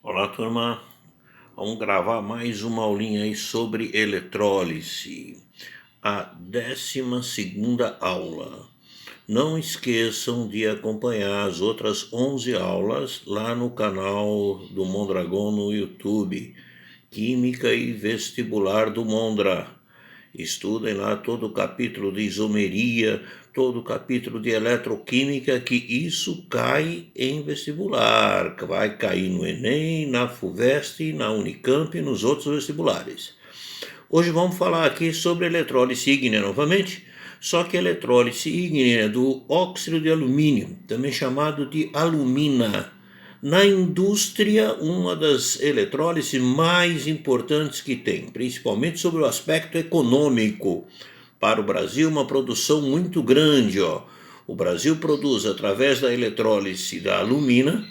Olá, turma. Vamos gravar mais uma aulinha aí sobre eletrólise. A 12ª aula. Não esqueçam de acompanhar as outras 11 aulas lá no canal do Mondragon no YouTube. Química e Vestibular do Mondra. Estudem lá todo o capítulo de isomeria, todo o capítulo de eletroquímica, que isso cai em vestibular, vai cair no Enem, na FUVEST, na Unicamp e nos outros vestibulares. Hoje vamos falar aqui sobre eletrólise ígnea novamente, só que eletrólise ígnea do óxido de alumínio, também chamado de alumina. Na indústria, uma das eletrólises mais importantes que tem, principalmente sobre o aspecto econômico. Para o Brasil, uma produção muito grande. O Brasil produz, através da eletrólise da alumina,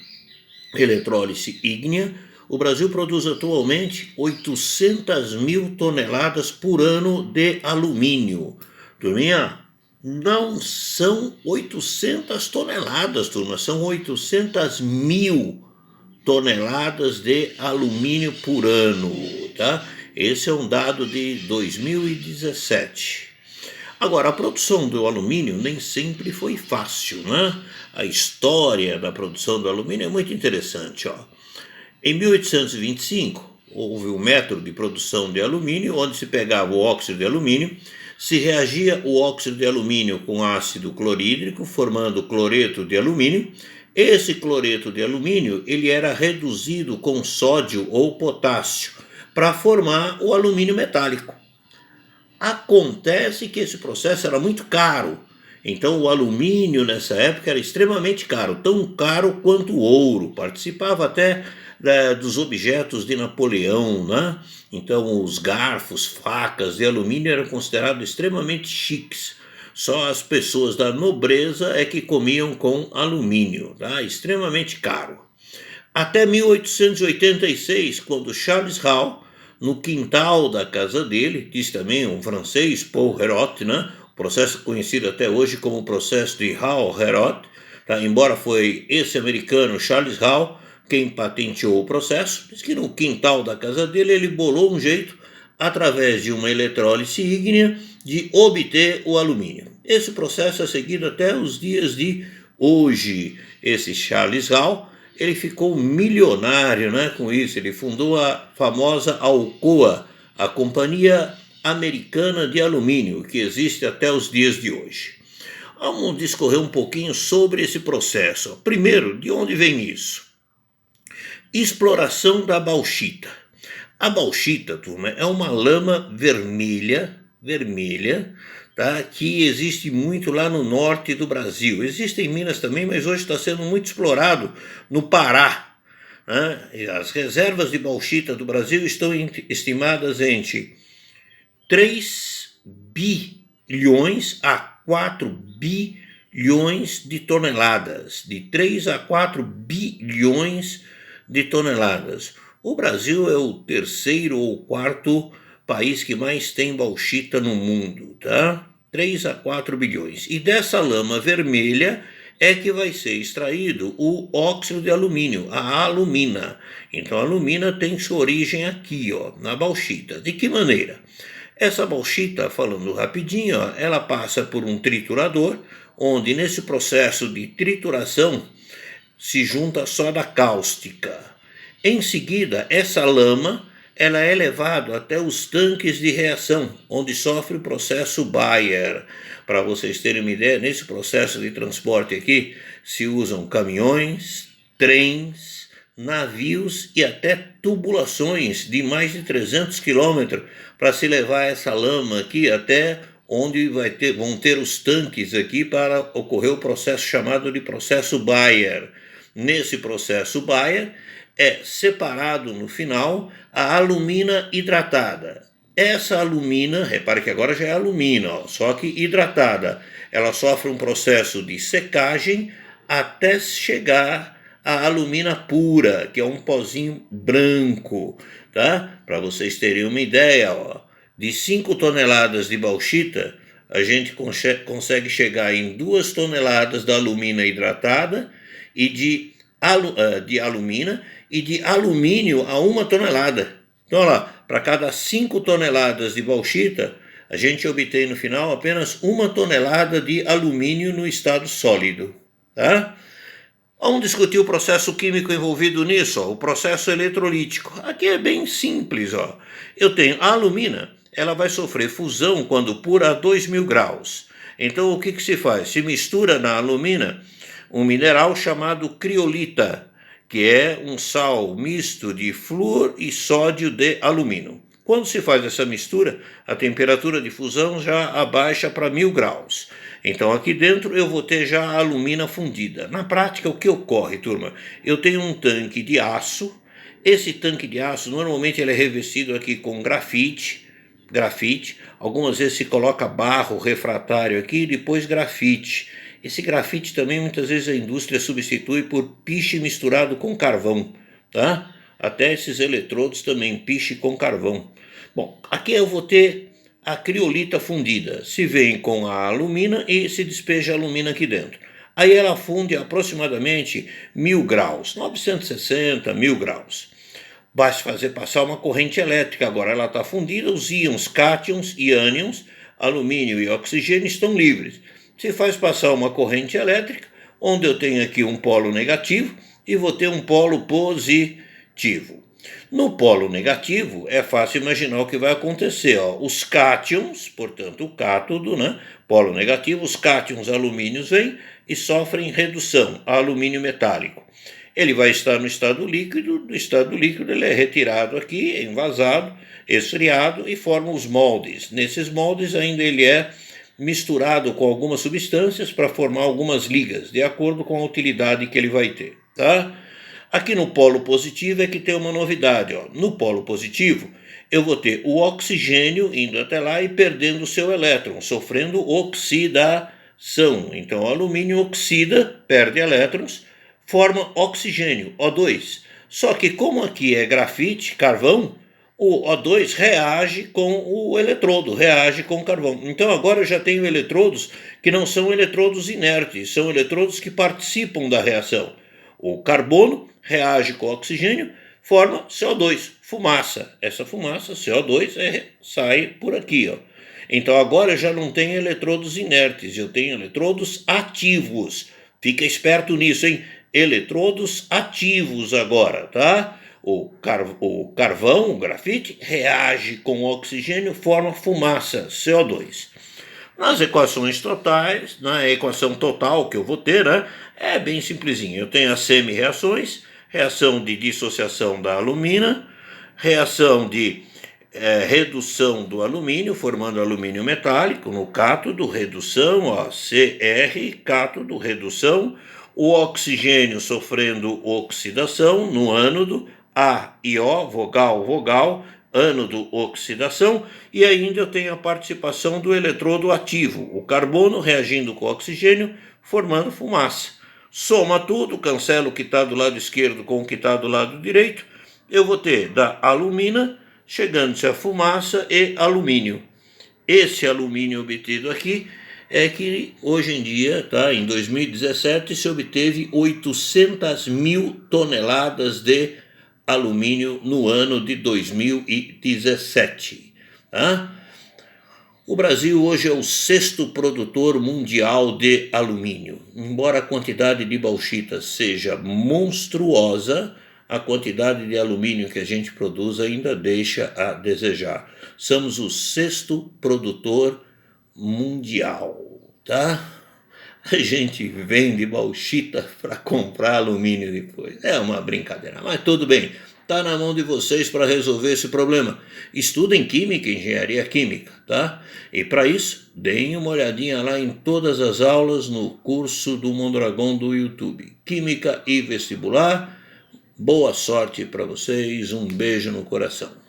eletrólise ígnea, o Brasil produz atualmente 800 mil toneladas por ano de alumínio. Turminha, não são 800 toneladas, turma, são 800 mil toneladas de alumínio por ano, tá? Esse é um dado de 2017. Agora, a produção do alumínio nem sempre foi fácil, né? A história da produção do alumínio é muito interessante, ó. Em 1825, houve um método de produção de alumínio, onde se pegava o óxido de alumínio, se reagia o óxido de alumínio com ácido clorídrico, formando cloreto de alumínio. Esse cloreto de alumínio ele era reduzido com sódio ou potássio para formar o alumínio metálico. Acontece que esse processo era muito caro, então o alumínio nessa época era extremamente caro, tão caro quanto o ouro, participava até dos objetos de Napoleão, né? Então os garfos, facas de alumínio eram considerados extremamente chiques. Só as pessoas da nobreza é que comiam com alumínio, tá? Extremamente caro. Até 1886, quando Charles Hall, no quintal da casa dele, diz também um francês, Paul Héroult, né? O processo conhecido até hoje como o processo de Hall-Héroult, tá? Embora foi esse americano, Charles Hall, quem patenteou o processo, diz que no quintal da casa dele ele bolou um jeito, através de uma eletrólise ígnea, de obter o alumínio. Esse processo é seguido até os dias de hoje. Esse Charles Hall, ele ficou milionário, né, com isso. Ele fundou a famosa Alcoa, a Companhia Americana de Alumínio, que existe até os dias de hoje. Vamos discorrer um pouquinho sobre esse processo. Primeiro, de onde vem isso? Exploração da bauxita. A bauxita, turma, é uma lama vermelha, tá? Que existe muito lá no norte do Brasil. Existe em Minas também, mas hoje está sendo muito explorado no Pará. Né? As reservas de bauxita do Brasil estão estimadas entre 3 bilhões a 4 bilhões de toneladas. De 3 a 4 bilhões de toneladas. O Brasil é o terceiro ou quarto país que mais tem bauxita no mundo, tá? 3 a 4 bilhões. E dessa lama vermelha é que vai ser extraído o óxido de alumínio, a alumina. Então a alumina tem sua origem aqui, ó, na bauxita. De que maneira? Essa bauxita, falando rapidinho, ó, ela passa por um triturador, onde nesse processo de trituração se junta soda cáustica. Em seguida, essa lama ela é levada até os tanques de reação, onde sofre o processo Bayer. Para vocês terem uma ideia, nesse processo de transporte aqui, se usam caminhões, trens, navios e até tubulações de mais de 300 quilômetros para se levar essa lama aqui até onde vão ter os tanques aqui para ocorrer o processo chamado de processo Bayer. Nesse processo Bayer, é separado no final a alumina hidratada. Essa alumina, repare que agora já é alumina, ó, só que hidratada. Ela sofre um processo de secagem até chegar à alumina pura, que é um pozinho branco, tá? Para vocês terem uma ideia, ó, de 5 toneladas de bauxita, a gente consegue chegar em 2 toneladas da alumina hidratada e de de alumina e de alumínio a 1 tonelada. Então, olha lá, para cada 5 toneladas de bauxita, a gente obtém no final apenas 1 tonelada de alumínio no estado sólido. Tá? Vamos discutir o processo químico envolvido nisso, ó, o processo eletrolítico. Aqui é bem simples. Ó. Eu tenho a alumina, ela vai sofrer fusão quando pura a 2000 graus. Então, o que se faz? Se mistura na alumina um mineral chamado criolita, que é um sal misto de flúor e sódio de alumínio. Quando se faz essa mistura, a temperatura de fusão já abaixa para 1000 graus. Então aqui dentro eu vou ter já a alumina fundida. Na prática, o que ocorre, turma? Eu tenho um tanque de aço. Esse tanque de aço, normalmente ele é revestido aqui com grafite. Algumas vezes se coloca barro refratário aqui e depois grafite. Esse grafite também muitas vezes a indústria substitui por piche misturado com carvão, tá? Até esses eletrodos também, piche com carvão. Bom, aqui eu vou ter a criolita fundida. Se vem com a alumina e se despeja a alumina aqui dentro. Aí ela funde a aproximadamente 1000 graus, 960, 1000 graus. Basta fazer passar uma corrente elétrica. Agora ela está fundida, os íons cátions e ânions, alumínio e oxigênio, estão livres. Se faz passar uma corrente elétrica, onde eu tenho aqui um polo negativo e vou ter um polo positivo. No polo negativo, é fácil imaginar o que vai acontecer. Ó. Os cátions, portanto, o cátodo, né? Polo negativo, os cátions alumínios vêm e sofrem redução a alumínio metálico. Ele vai estar no estado líquido, do estado líquido ele é retirado aqui, envasado, esfriado e forma os moldes. Nesses moldes ainda ele é misturado com algumas substâncias para formar algumas ligas, de acordo com a utilidade que ele vai ter, tá? Aqui no polo positivo é que tem uma novidade. Ó. No polo positivo, eu vou ter o oxigênio indo até lá e perdendo o seu elétron, sofrendo oxidação. Então, o alumínio oxida, perde elétrons, forma oxigênio, O2. Só que como aqui é grafite, carvão, o O2 reage com o eletrodo, reage com o carvão. Então, agora eu já tenho eletrodos que não são eletrodos inertes, são eletrodos que participam da reação. O carbono reage com o oxigênio, forma CO2, fumaça. Essa fumaça, CO2, sai por aqui. Ó. Então agora eu já não tenho eletrodos inertes, eu tenho eletrodos ativos. Fica esperto nisso, hein? Eletrodos ativos agora, tá? O carvão, o grafite, reage com o oxigênio, forma fumaça, CO2. Nas equações totais, na equação total que eu vou ter, né, é bem simplesinho. Eu tenho as semi-reações, reação de dissociação da alumina, reação de redução do alumínio, formando alumínio metálico no cátodo, redução, ó, Cr, cátodo, redução, o oxigênio sofrendo oxidação no ânodo, A e O, vogal, vogal, ânodo, oxidação, e ainda eu tenho a participação do eletrodo ativo, o carbono reagindo com o oxigênio, formando fumaça. Soma tudo, cancela o que está do lado esquerdo com o que está do lado direito, eu vou ter da alumina, chegando-se a fumaça e alumínio. Esse alumínio obtido aqui é que hoje em dia, tá, em 2017, se obteve 800 mil toneladas de alumínio no ano de 2017. Tá? O Brasil hoje é o 6º produtor mundial de alumínio. Embora a quantidade de bauxita seja monstruosa, a quantidade de alumínio que a gente produz ainda deixa a desejar. Somos o 6º produtor mundial, tá? A gente vende bauxita para comprar alumínio depois. É uma brincadeira, mas tudo bem. Está na mão de vocês para resolver esse problema. Estudem Química e Engenharia Química, tá? E para isso, deem uma olhadinha lá em todas as aulas no curso do Mondragão do YouTube. Química e Vestibular. Boa sorte para vocês, um beijo no coração.